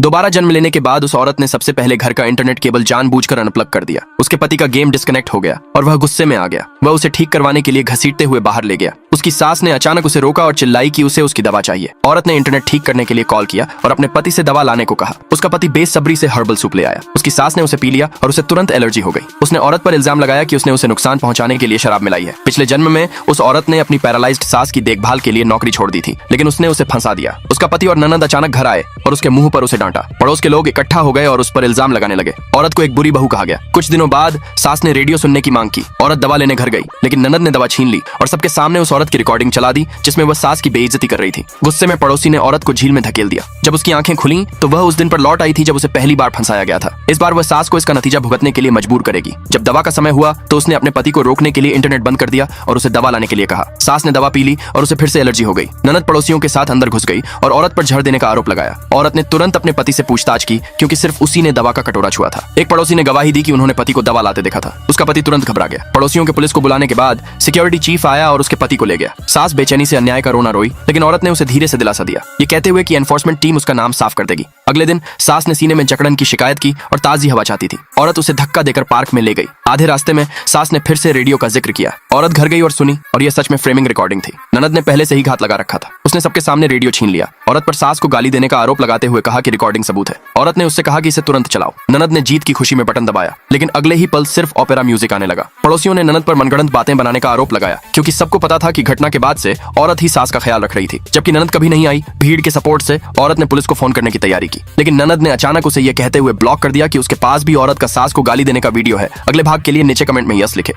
दोबारा जन्म लेने के बाद उस औरत ने सबसे पहले घर का इंटरनेट केबल जानबूझकर अनप्लग कर दिया। उसके पति का गेम डिस्कनेक्ट हो गया और वह गुस्से में आ गया। वह उसे ठीक करवाने के लिए घसीटते हुए बाहर ले गया। उसकी सास ने अचानक उसे रोका और चिल्लाई कि उसे उसकी दवा चाहिए। औरत ने इंटरनेट ठीक करने के लिए कॉल किया और अपने पति से दवा लाने को कहा। उसका पति बेसब्री से हर्बल सूप ले आया। उसकी सास ने उसे पी लिया और उसे तुरंत एलर्जी हो गई। उसने औरत पर इल्जाम लगाया कि उसने उसे नुकसान पहुंचाने के लिए शराब मिलाई है। पिछले जन्म में उस औरत ने अपनी पैरालाइज्ड सास की देखभाल के लिए नौकरी छोड़ दी थी, लेकिन उसने उसे फंसा दिया। उसका पति और ननद अचानक घर आए और उसके मुंह पर उसे डांटा। पड़ोस के लोग इकट्ठा हो गए और उस पर इल्जाम लगाने लगे। औरत को एक बुरी बहू कहा गया। कुछ दिनों बाद सास ने रेडियो सुनने की मांग की। औरत दवा लेने घर गई, लेकिन ननद ने दवा छीन ली और सबके सामने उस औरत की रिकॉर्डिंग चला दी जिसमें वह सास की बेइज्जती कर रही थी। गुस्से में पड़ोसी ने औरत को झील में धकेल दिया। जब उसकी आंखें खुली तो वह उस दिन पर लौट आई थी जब उसे पहली बार फंसाया गया था। इस बार वह सास को इसका नतीजा भुगतने के लिए मजबूर करेगी। जब दवा का समय हुआ तो उसने अपने पति को रोकने के लिए इंटरनेट बंद कर दिया और उसे दवा लाने के लिए कहा। सास ने दवा पी ली और उसे फिर से एलर्जी हो गई। ननद पड़ोसियों के साथ अंदर घुस गई और औरत पर जहर देने का आरोप लगाया। औरत ने तुरंत अपने पति से पूछताछ की क्योंकि सिर्फ उसी ने दवा का कटोरा छुआ था। एक पड़ोसी ने गवाही दी कि उन्होंने पति को दवा लाते देखा था। उसका पति तुरंत घबरा गया। पड़ोसियों के पुलिस को बुलाने के बाद सिक्योरिटी चीफ आया और उसके पति को ले गया। सास बेचैनी से अन्याय का रोना रोई, लेकिन औरत ने उसे धीरे से दिलासा दिया, ये कहते हुए कि एनफोर्समेंट टीम उसका नाम साफ कर देगी। अगले दिन सास ने सीने में जकड़न की शिकायत की और ताजी हवा चाहती थी। औरत उसे धक्का देकर पार्क में ले गई। आधे रास्ते में सास ने फिर से रेडियो का जिक्र किया। औरत घर गई और सुनी, और यह सच में फ्रेमिंग रिकॉर्डिंग थी। ननद ने पहले से ही घात लगा रखा था। उसने सबके सामने रेडियो छीन लिया। औरत पर सास को गाली देने का आरोप लगाते हुए कहा कि रिकॉर्डिंग सबूत है। औरत ने उससे कहा कि इसे तुरंत चलाओ। ननद ने जीत की खुशी में बटन दबाया, लेकिन अगले ही पल सिर्फ ओपेरा म्यूजिक आने लगा। पड़ोसियों ने ननद पर मनगढ़ंत बातें बनाने का आरोप लगाया क्योंकि सबको पता था कि घटना के बाद से औरत ही सास का ख्याल रख रही थी। जबकि ननद कभी नहीं आई। भीड़ के सपोर्ट से औरत ने पुलिस को फोन करने की तैयारी की, लेकिन ननद ने अचानक उसे यह कहते हुए ब्लॉक कर दिया कि उसके पास भी औरत का सास को गाली देने का वीडियो है। अगले भाग के लिए नीचे कमेंट में यस लिखे।